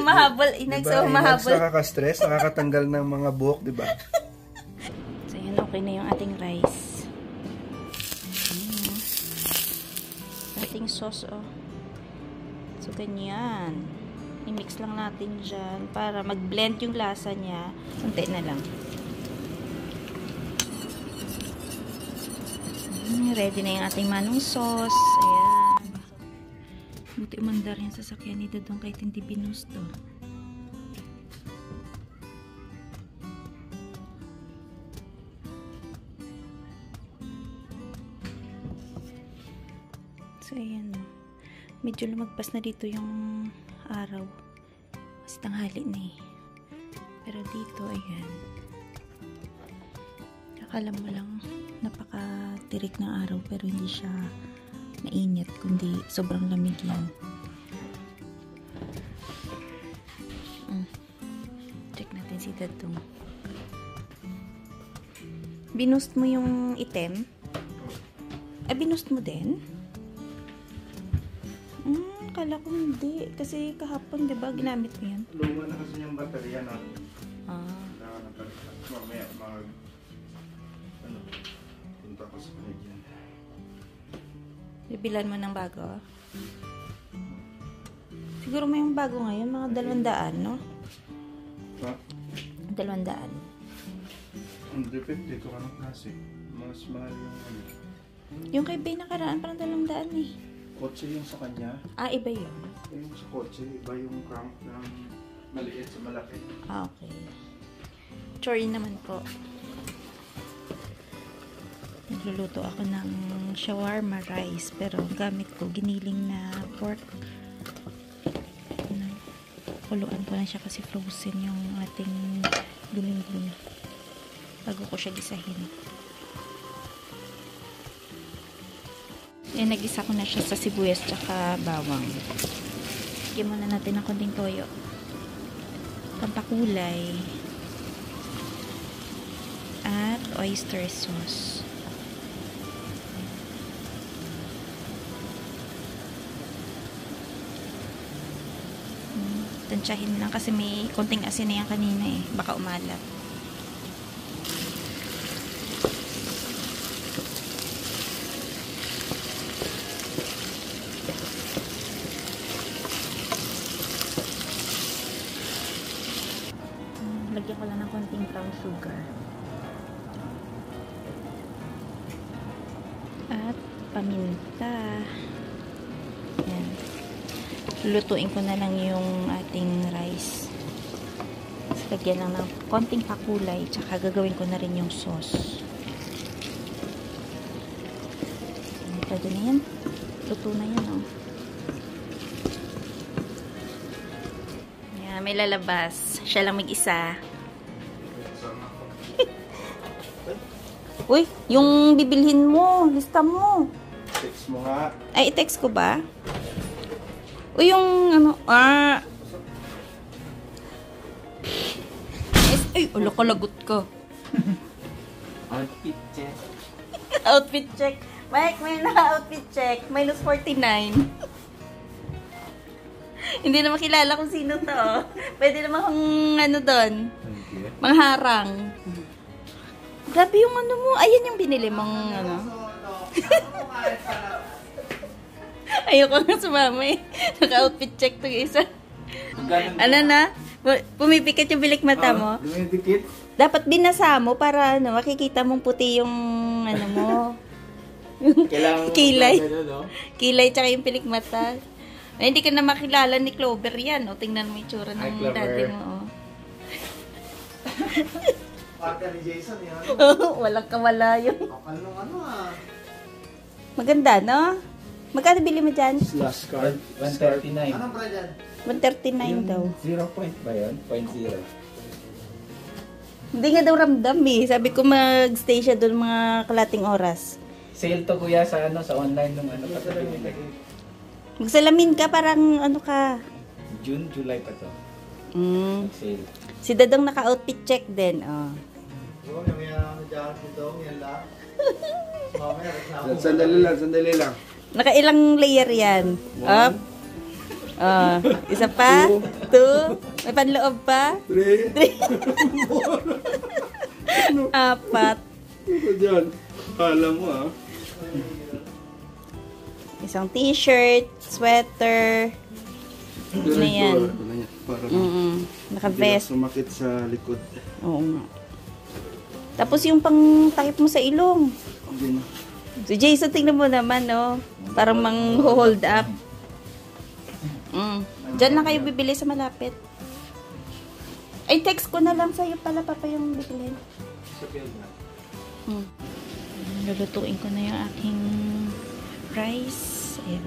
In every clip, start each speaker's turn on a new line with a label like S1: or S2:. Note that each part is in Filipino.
S1: mahabol. Inag sa mahabol.
S2: Inag nakaka-stress, nakakatanggal ng mga buhok, di ba?
S1: So, yan. Okay na yung ating rice. Ating sauce, oh. So, ganyan. I-mix lang natin dyan para mag-blend yung lasa niya. Unti na lang. Ready na yung ating manong sauce. Ayan. Buti umandar yung sasakyan ni Dodong kahit hindi binusto. So, ayan. Medyo lumagpas na dito yung araw. Kasi tanghali na eh. Pero dito, ayan. Akala mo lang napaka-tirik ng araw pero hindi siya mainit kundi sobrang lamig lang. Check natin si Dadong. Binoost mo yung item? Binoost mo din? Kala ko hindi. Kasi kahapon, di ba, ginamit mo yan?
S2: Luma na kasi yung baterya na. Kailangan na palitan. Mamaya, punta ko sa kanigyan.
S1: Bibilan mo ng bago? Siguro may yung bago ngayon, mga 200, no?
S2: Ha?
S1: 200.
S2: Ang depende kung anong klase. Mas mahal yung ano.
S1: Yung kay Bay nakaraan, parang 200 eh.
S2: Kotse yung sa kanya.
S1: Iba yun.
S2: Yung sa kotse, iba yung crank ng maliit sa malaki.
S1: Okay. Sorry naman po. Nagluluto ako ng shawarma rice. Pero gamit ko giniling na pork. Kuluan ko na siya kasi frozen yung ating gulay-gulay. Bago ko siya gisahin. Yan, nag-isa ko na siya sa sibuyas tsaka bawang. Lagyan muna natin ng konting toyo. Pampakulay. At oyster sauce. Tansyahin lang kasi may konting asin na yan kanina eh. Baka umalat. Lagyan ko lang ng konting brown sugar. At paminta. Ayan. Lulutuin ko na lang yung ating rice. Lagyan lang ng konting pakulay. Tsaka gagawin ko na rin yung sauce. Pwede na yan. Luto na yan, oh. Ayan, may lalabas. Siya lang mag-isa. Uy, yung bibilhin mo, lista mo.
S2: Text mo nga.
S1: Ay, i-text ko ba? Uy, yung ano, ay, ulo ko, lagot ko.
S3: Outfit check.
S1: Outfit check. Mike, may na-outfit check. Minus 49. Hindi na makilala kung sino to. Pwede naman kung ano doon. Mangharang. Grabe yung ano mo. Ayan yung binili mong ano. Ayoko nga sumama eh. Naka-outfit check to isa. Ano na? Pumipikit yung bilik mata mo.
S2: Dumidikit.
S1: Dapat binasa mo para ano, makikita mong puti yung ano mo. Yung kilay. Kilay tsaka yung pilik mata. Ay, hindi ka na makilala ni Clover yan. O, tingnan mo yung tsura ng daddy mo.
S2: Partner ni Jason yan.
S1: Walang kawala yun.
S2: Kapal nung ano ah.
S1: Maganda, no? Magkano bili mo dyan?
S2: Last card.
S3: 139.
S2: Anong price yan?
S1: 139 daw.
S3: 0 point ba yun? 0.0.
S1: Hindi nga daw ramdam eh. Sabi ko mag-stay siya doon mga kalating oras.
S3: Sale to kuya sa ano sa online nung ano pa sa binili.
S1: Magsalamin ka, parang ano ka.
S3: June, July pa to. Sale.
S1: Si Dadong naka-outfit check din. Oh.
S2: May ano dyan dito, yan lang. Sandali lang, sandali lang.
S1: Naka-ilang layer yan? Up. Isa pa? 2? May panloob pa?
S2: 3.
S1: 4.
S2: Ano dyan? Kala mo ah.
S1: Isang t-shirt, sweater. Ano yan?
S2: Para
S1: Naka-vest.
S2: sumakit sa likod.
S1: Oo nga. Tapos yung pang-takip mo sa ilong.
S2: Hindi na.
S1: Si Jason, tingnan mo naman, no? Parang mang-hold up. Diyan lang kayo bibili sa malapit. Ay, text ko na lang sa'yo pala, papa, yung bibilin. Lulutuin ko na yung aking rice. Ayan.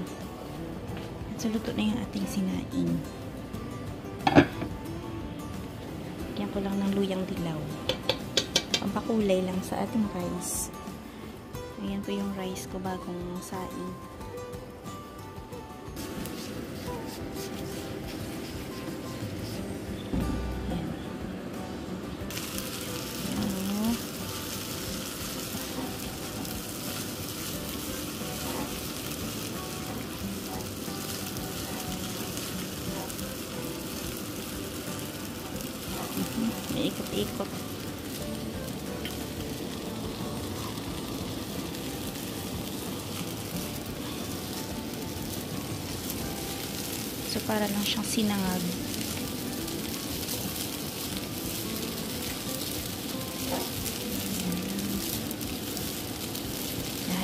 S1: So, luto na yung ating sinaing. Lagyan ko lang ng luyang dilaw. Pampakulay lang sa ating rice. Ayan po yung rice ko bagong saing. Ayan. Ayan. May ikot-ikot. So, para lang siyang sinangag.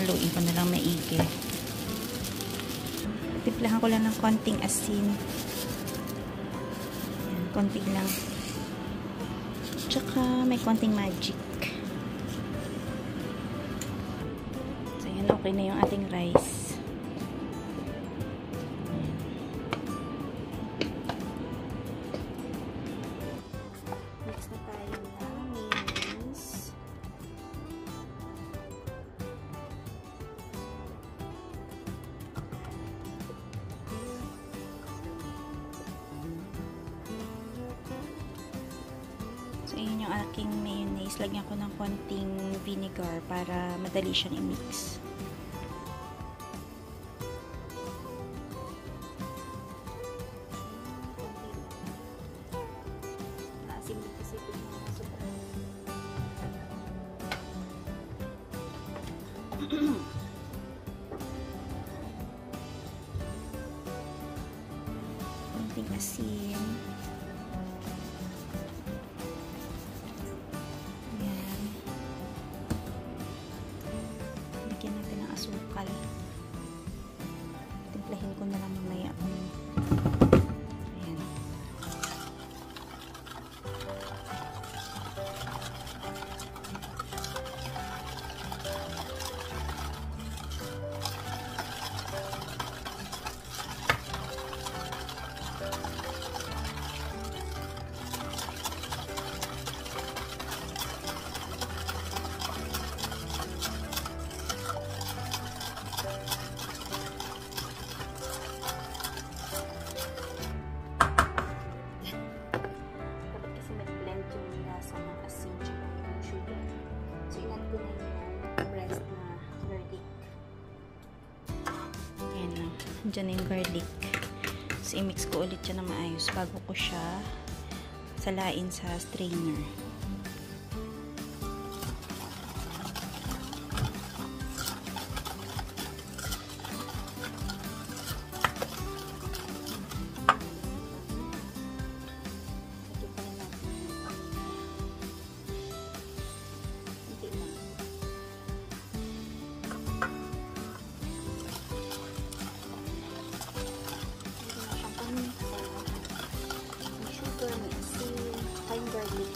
S1: Haluin ko na lang maigi. Timplahan ko lang ng konting asin. Ayan, konting lang. Tsaka may konting magic. So, yan, okay na yung ating rice. So, yun yung aking mayonnaise. Lagyan ko ng konting vinegar para madali siyang i-mix. Konting asin. Asukal. Timplahin ko na lang mamaya. Ayan. Diyan yung garlic. So, i-mix ko ulit siya na maayos bago ko siya salain sa strainer. Garlic.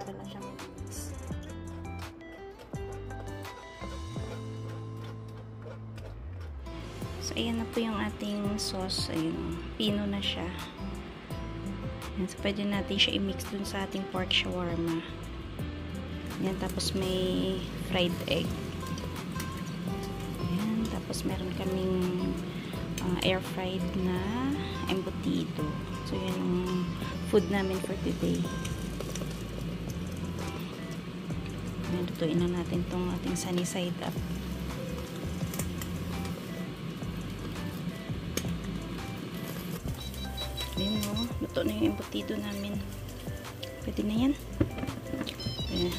S1: para lang siyang mix. So, ayan na po yung ating sauce. Ayun, pino na siya. Ayan, so, pwede natin siya i-mix dun sa ating pork shawarma. Ayan, tapos may fried egg. Ayan, tapos meron kaming air fried na embutido. So, yan yung food namin for today. Ayan, lutuin na natin itong ating sunny side up. Ayan o, luto na yung embutido namin. Pwede na yan. Ayan.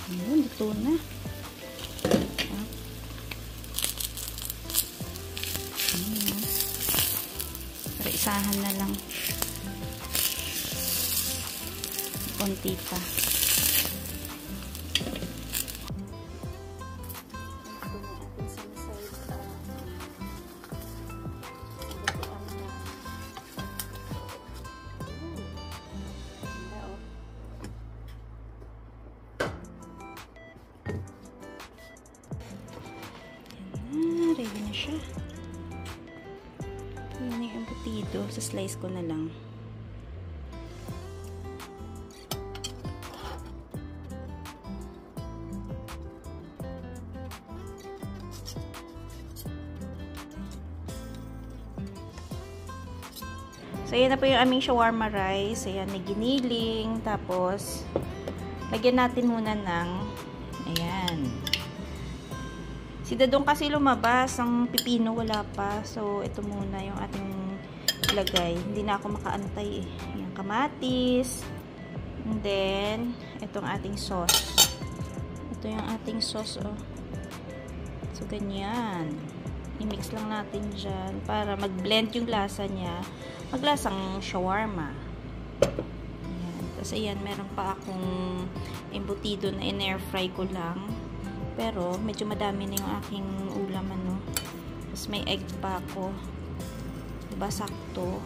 S1: Ayan, luto na. Ayan. Para isahan na lang. Konti pa. Ready na siya. Ayan na yung embutido. Sa slice ko na lang. So, ayan na po yung aming shawarma rice. Ayan, may giniling. Tapos, lagyan natin muna ng ayan. Si Dadong kasi lumabas, ang pipino wala pa. So, ito muna yung ating lagay. Hindi na ako makaantay eh. Yung kamatis. And then, itong ating sauce. Ito yung ating sauce, oh. So, ganyan. I-mix lang natin dyan para mag-blend yung lasa niya. Maglasang shawarma. Ayan. Tapos, ayan, meron pa akong embutido na in-air fry ko lang. Pero, medyo madami na yung aking ulam, ano. Tapos, may egg pa ako. Diba, sakto.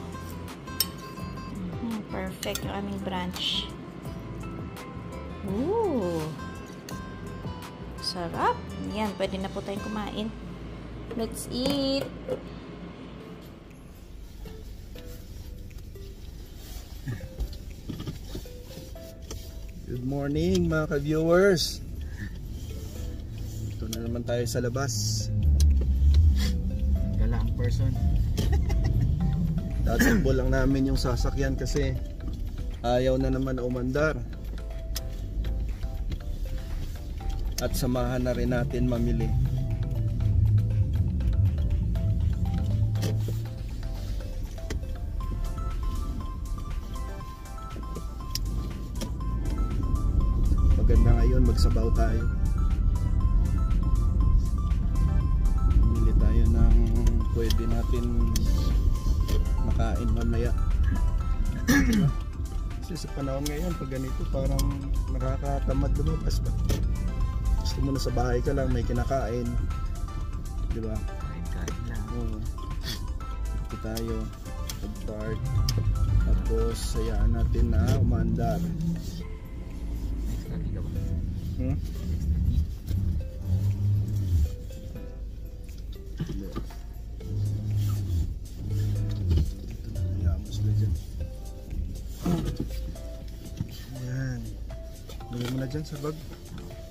S1: Perfect yung aming brunch. Ooh! Sarap! Yan, pwede na po tayong kumain. Let's eat!
S2: Good morning mga ka-viewers. Ito na naman tayo sa labas.
S3: Gala ang person.
S2: Tatakbo lang namin yung sasakyan kasi ayaw na naman na umandar. At samahan na rin natin mamili. Maganda ngayon, magsabaw tayo. Mamili tayo ng pwede natin makain mamaya. Kasi sa panahon ngayon, pag ganito parang nakakatamad lumabas ba? Gusto mo na sa bahay ka lang, may kinakain. Diba?
S3: Kain lang.
S2: Oo. Ito tayo. Pag-park. Tapos, sayaan natin na umandar.
S3: Next lagi ka ba?
S2: Hindi. Ito na, hayaan mo sila dyan. Ayan. Lagyan mo na dyan sa bag.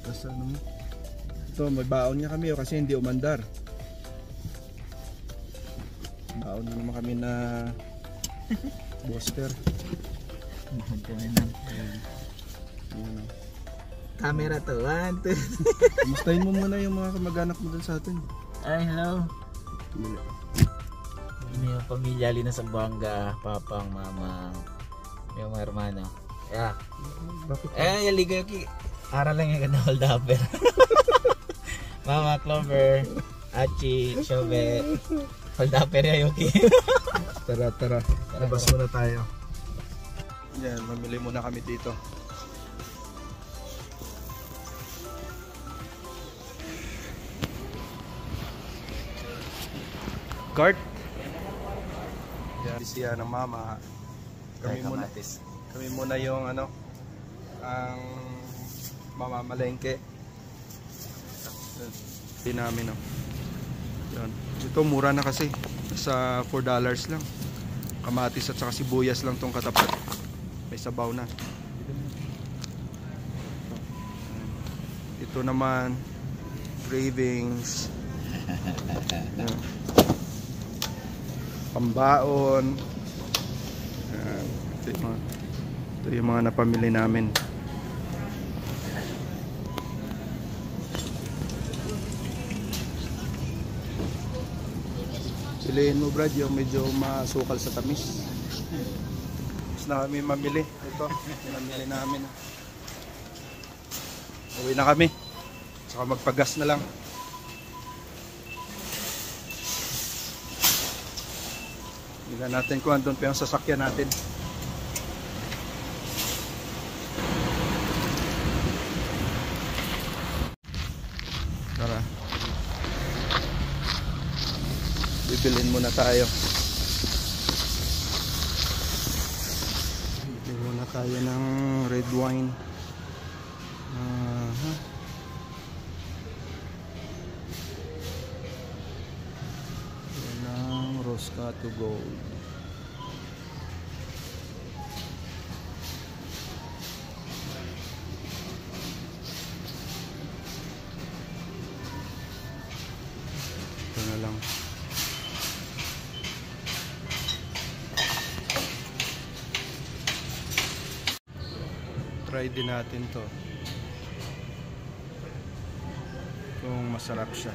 S2: Tapos ano mo. Ito, may baon niya kami kasi hindi umandar. Baon na naman kami na booster. Ayan. Ayan.
S3: Camera to, 1, 2.
S2: Kumustahin mo muna yung mga kamag-anak mo dun sa atin.
S3: Ay, hello. Ini yung pamilya Lina Sambuanga, papang, mama, yung mga hermano. Yeah.
S2: Bakit?
S3: Yung ligaw ki. Aral lang yung ganda hold upper. Mama, Clover, Achi, Shobe, hold upper yung Yuki.
S2: Tara. Labas muna tayo. Yan, mamili muna kami dito. Cart. Yan, siya ng mama. Kami muna yung ano, ang mamamalengke. Hindi namin, no. Yan. Ito mura na kasi. Sa $4 lang. Kamatis at saka sibuyas lang tong katapat. May sabaw na. Ito naman cravings. Yan. Pambaon. Yan. Ito yung mga napamili namin. Piliin mo, Brad, yung medyo masukal sa tamis. Tapos na kami mamili. Ito, pinamili namin. Uwi na kami. Saka magpagas na lang. Tingnan natin kung andun pa yung sasakyan natin. Tara. Bibilin muna tayo. Bibilin muna tayo ng red wine. Yan ang Roscato Gold. Ito na lang. Try din natin to kung masarap siya.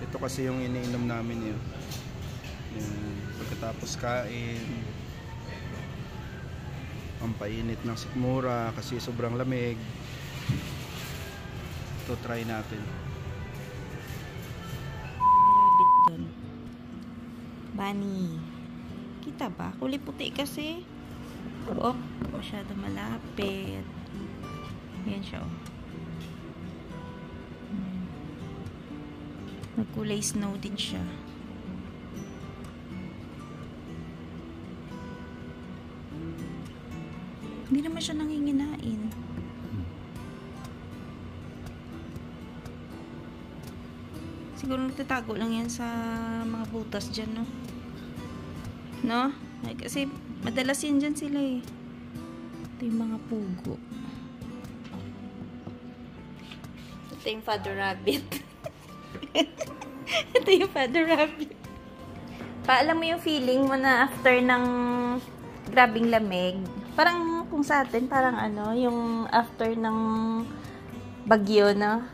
S2: Ito kasi yung iniinom namin yun. Pagkatapos kain, ang painit ng sikmura kasi sobrang lamig. Ito try natin.
S1: Rabbit doon. Bunny. Kita ba? Kulay puti kasi. Oh, masyado malapit. Yan siya, oh. Nagkulay snow din siya. Hindi naman siya nanginginain. Siguro nagtatago lang yan sa mga butas dyan, no? No? Kasi madalas yan dyan sila eh. Ito yung mga pugo. Ito yung father rabbit. Ito yung father rabbit. Paalam mo yung feeling mo na after ng grabing lamig. Parang kung sa atin, parang ano, yung after ng bagyo, no?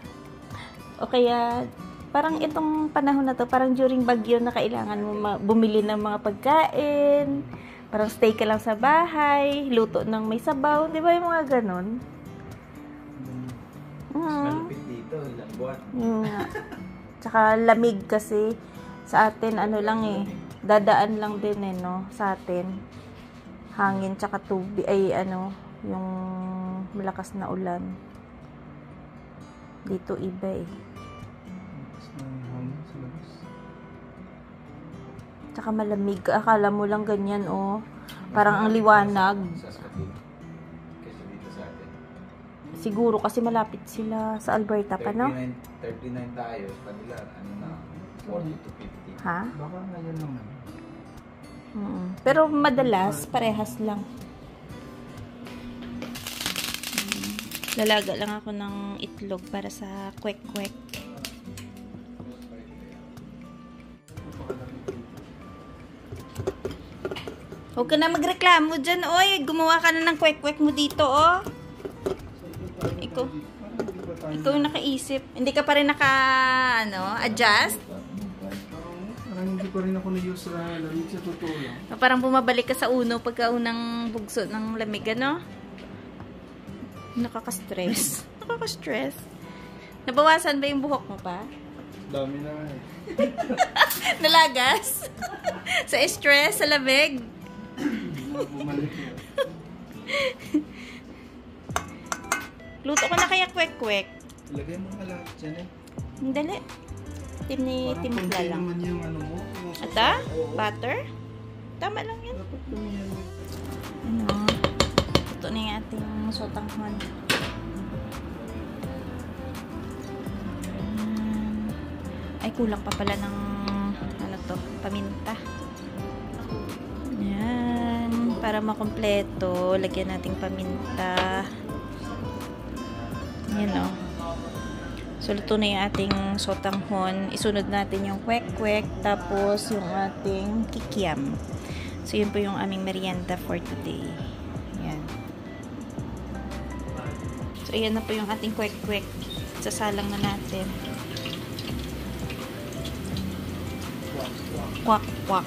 S1: O kaya, parang itong panahon na to, parang during bagyo na kailangan mo bumili ng mga pagkain. Parang stay ka lang sa bahay, luto ng may sabaw. Di ba yung mga ganon?
S3: Malupit dito, buwan.
S1: Tsaka lamig kasi sa atin, ano lang eh, dadaan lang din eh, no? Sa atin. Hangin tsaka tubig, ay ano, yung malakas na ulan. Dito iba eh. Tsaka malamig. Akala mo lang ganyan, oh. Parang ang liwanag. Siguro kasi malapit sila sa Alberta pa, no?
S3: 39 tayo. Kanila, ano na, 40 to 50.
S1: Ha?
S2: Baka ngayon naman.
S1: Pero madalas, parehas lang. Lalaga lang ako ng itlog para sa kwek-kwek. Huwag ka na magreklamo dyan, oy. Gumawa ka na ng kwek-kwek mo dito, oh. Ikaw yung nakaisip. Hindi ka pa rin adjust?
S2: Parang hindi pa rin ako na-use sa lamig sa totoo lang.
S1: Parang bumabalik ka sa pagka unang bugso ng lamig, ano? Nakaka-stress. Nakaka-stress. Nabawasan ba yung buhok mo pa?
S2: Dami na eh.
S1: Nalagas? Sa stress, sa lamig?
S2: Bumalik yan.
S1: Luto ko na kaya kwek-kwek.
S2: Ilagay mo nga lahat dyan eh.
S1: Dali. Timpla
S2: konti
S1: lang.
S2: naman yung ano mo. Yung
S1: Ata?
S2: Oo.
S1: Butter? Tama lang yan.
S2: Dapat lumiyan mo.
S1: Ano? Ito na yung ating sotanghon. Ay, kulang pa pala ng ano to, paminta. Yan. Para makompleto, lagyan nating paminta. Yan o. So, luto na yung ating sotanghon. Isunod natin yung kwek-kwek, tapos yung ating kikiam. So, yun po yung aming merienda for today. Yan. So, ayan na po yung ating kwek-kwek. Sasalang na natin. Kwak-kwak.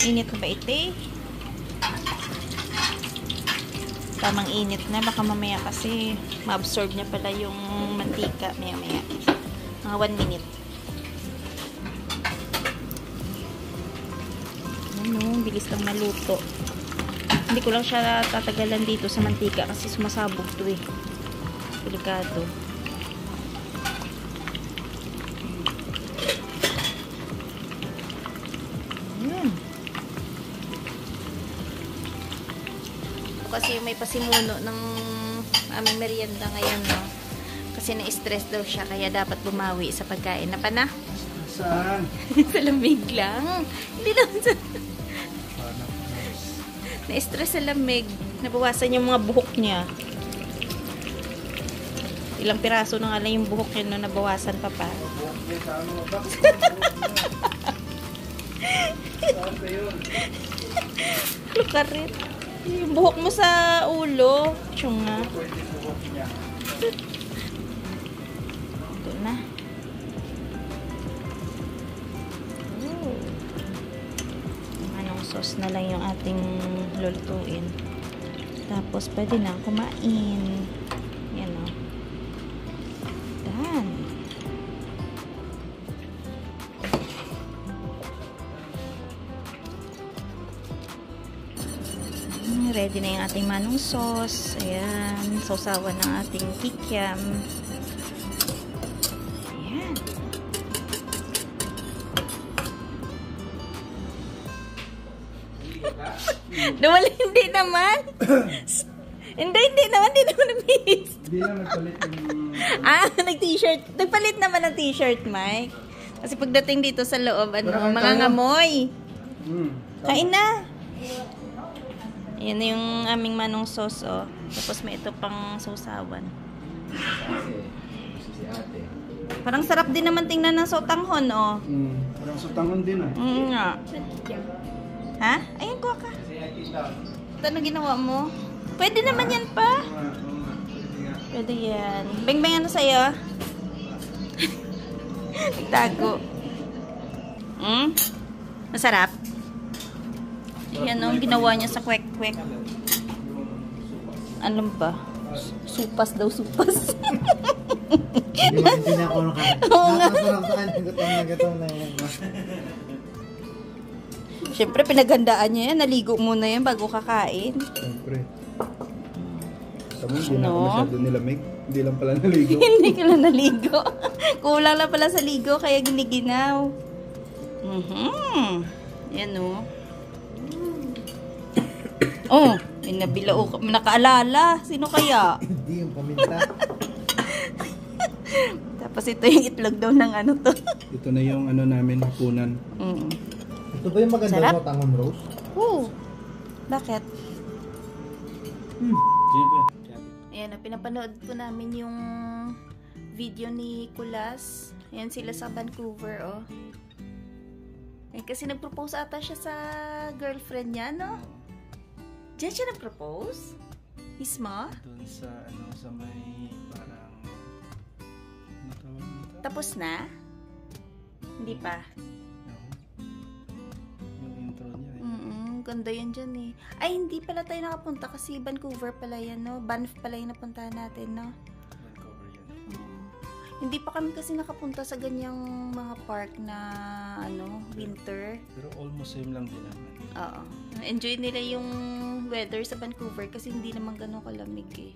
S1: Init na ba ite? Tamang init na. Baka mamaya kasi ma-absorb niya pala yung mantika. Maya-maya. Mga 1 minute. Ano, bilis lang maluto. Hindi ko lang siya tatagalan dito sa mantika kasi sumasabog to eh. Delikado. Kasi may pasimuno ng aming merienda ngayon, no? Kasi na-stress daw siya, kaya dapat bumawi sa pagkain. Na pa na?
S2: Saan?
S1: Sa lamig lang. Hindi lang sa... Na-stress sa lamig. Nabawasan yung mga buhok niya. Ilang piraso na nga lang yung buhok niya, no? Nabawasan pa pa. Lukarit. Yung buhok mo sa ulo. Tiyunga. Ito na. Oh. Anong sauce na lang yung ating lulutuin. Tapos pwede na kumain. Yan o. Done. Ready na yung ating manong sauce. Ayan. Sausawan ng ating kikiam. Ayan. Nawala, hindi naman. Hindi naman na-miss.
S2: Hindi lang nagpalit yung...
S1: Nag-t-shirt. Nagpalit naman ng t-shirt, Mike. Kasi pagdating dito sa loob, mga ngamoy. Kain na. Yan yung aming manong sauce, oh. Tapos may ito pang sausawan. Parang sarap din naman tingnan ng sotanghon, oh.
S2: Parang sotanghon din, ah.
S1: Nga. Ha? Ayan, kuha ka. Ito, ano ginawa mo? Pwede naman yan pa. Pwede yan. Beng-beng, ano sa'yo? Tago. Masarap? Yan o, ginawa niya sa kwek-kwek. Ano ba? Supas daw, supas.
S3: Hindi na ako nakasarap sa kanya. Gutom na yan.
S1: Siyempre, pinaghandaan niya yan. Naligo muna yan bago kakain.
S2: Siyempre. Sabi, hindi na ako masyado nilamig. Hindi lang pala naligo.
S1: Hindi ka lang naligo. Kulang lang pala sa ligo, kaya giniginaw. Yan o. Oh, inabilao ka. Nakaalala. Sino kaya?
S3: Hindi yung paminta.
S1: Tapos ito yung itlog daw ng ano to.
S2: Ito na yung ano namin, hapunan.
S3: Ito ba yung maganda
S1: Sarap?
S3: mo, tangon rose?
S1: Oo. Bakit? Ayan, pinapanood po namin yung video ni Kulas. Ayan sila sa Vancouver, oh. Ayan, kasi nag-propose ata siya sa girlfriend niya, no? Diyan siya nag-propose? Mismo?
S2: Doon sa, ano, sa may parang... Ano tawag nito?
S1: Tapos na? Hindi pa.
S2: Yung intro niya, eh.
S1: Ganda yan dyan eh. Ay, hindi pala tayo nakapunta kasi Vancouver pala yan, no? Banff pala yung napuntahan natin, no?
S2: Vancouver yan.
S1: Hindi pa kami kasi nakapunta sa ganyang mga park na, ano, winter.
S2: Pero almost same lang din naman.
S1: Oo. Enjoy nila yung weather sa Vancouver kasi hindi naman ganun kalamig eh.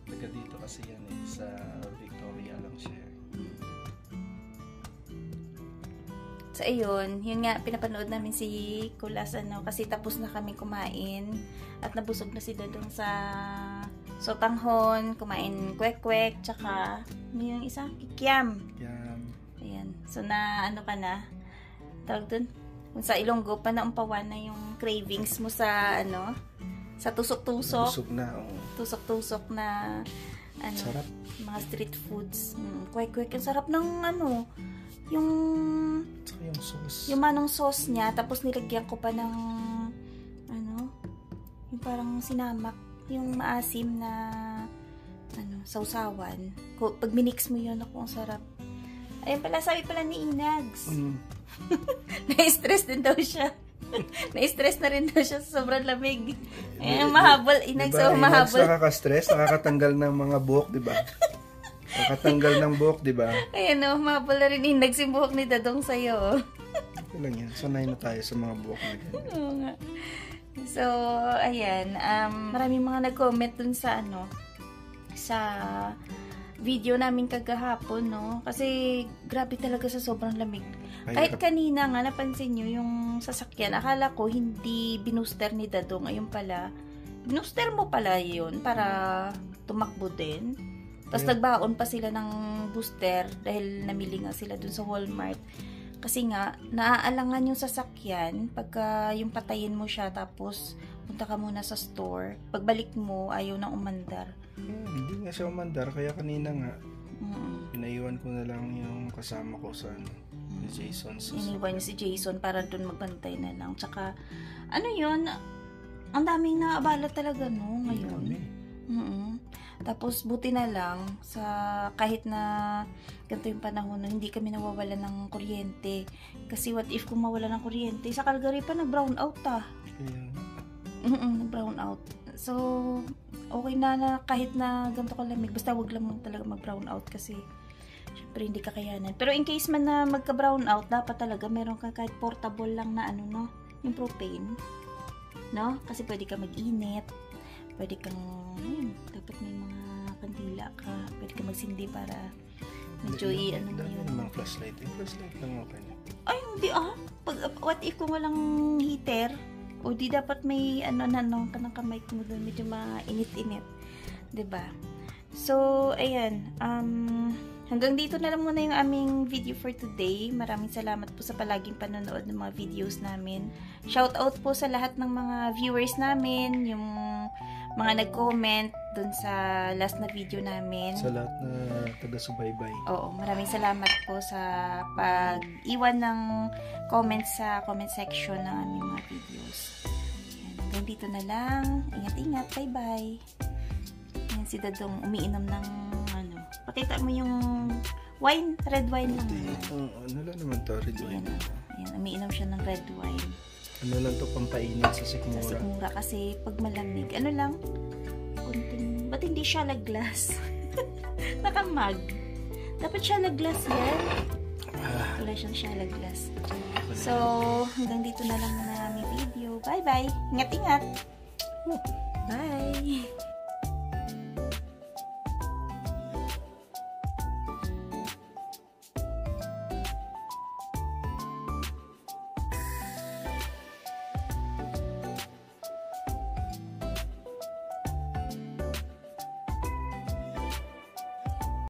S2: Taga dito kasi yan eh. Sa Victoria lang siya.
S1: So, ayun. Yun nga, pinapanood namin si Kulas, kasi tapos na kami kumain. At nabusog na sila dun sa sotanghon, kumain kwek-kwek, tsaka yung isa, kikiam. Ayan. So, ka na? Tawag dun? Kung sa Ilonggo, panaumpawan na yung cravings mo sa, sa tusok-tusok.
S2: Busog na,
S1: Tusok-tusok na,
S2: sarap.
S1: Mga street foods. Kwek-kwek. Ang sarap ng, yung
S2: sauce.
S1: Yung manong sauce niya, tapos nilagyan ko pa ng, yung parang sinamak, yung maasim na, sausawan. Pag minix mo yun, ang sarap. Ayun pala, sabi pala ni Inags. Na-stress din daw siya. Na-stress na rin daw siya sa sobrang lamig. Mahabol. Inags,
S2: diba,
S1: mahabol.
S2: Inags nakaka-stress, nakakatanggal ng mga buhok, diba? Nakatanggal ng buhok, diba?
S1: Ayan mahabol na rin Inags yung buhok ni Dadong sa'yo.
S2: Okay lang yan. Sanay na tayo sa mga buhok na ganyan.
S1: Oo nga. So, ayan. Maraming mga nag-comment dun sa sa video namin kagahapon, no? Kasi grabe talaga sa sobrang lamig. Kahit kanina nga, napansin nyo yung sasakyan. Akala ko hindi binooster ni Dadong. Ayun pala. Binooster mo pala yun para tumakbo din. Tapos nagbaon pa sila ng booster dahil namili nga sila dun sa Walmart. Kasi nga, naaalangan yung sasakyan pagka yung patayin mo siya tapos punta ka muna sa store. Pagbalik mo, ayaw nang umandar.
S2: Hindi nga siya umandar, kaya kanina nga, pinaiwan ko na lang yung kasama ko sa si Jason.
S1: Iniwan niya si Jason para dun magbantay na lang. Tsaka, yun, ang daming naabala talaga, no, ngayon. Tapos, buti na lang, kahit na ganito yung panahon, hindi kami nawawalan ng kuryente. Kasi what if kung mawala ng kuryente, sa Calgary pa nag-brown out nag-brown out. So, okay na kahit na ganito kalamig, basta wag lang talaga mag-brown out kasi syempre hindi kakayanan. Pero in case man na magka-brown out, dapat talaga meron ka kahit portable lang na yung propane. No? Kasi pwede ka mag-init, pwede kang, dapat may mga kandila ka, pwede ka magsindi para medyo
S2: yun. Mga flashlight. Yung flashlight lang okay na.
S1: Ay, hindi what if kung walang heater? O di dapat may ka ng kamay mo doon, medyo mainit-init. 'Di ba? So, ayan. Hanggang dito na lang muna yung aming video for today. Maraming salamat po sa palaging panonood ng mga videos namin. Shout out po sa lahat ng mga viewers namin, yung mga nag-comment dun sa last na video namin.
S2: Sa lahat na taga-subaybay.
S1: Oo, maraming salamat po sa pag-iwan ng comments sa comment section ng aming mga videos. Ayan, hanggang dito na lang. Ingat-ingat. Bye-bye. Ayan, si Dadong umiinom ng pakita mo yung wine, red wine lang.
S2: Ano lang naman to, red wine.
S1: Ayan, umiinom siya ng red wine.
S2: Ano lang to, pampainit sa sikmura.
S1: Sa sikmura kasi pag malamig, lang, kunting, ba't hindi siya glass? Nakamag. Dapat siya glass yan. Wala siyang siya glass. So, hanggang dito na lang muna aming video. Bye-bye. Ingat-ingat. Bye.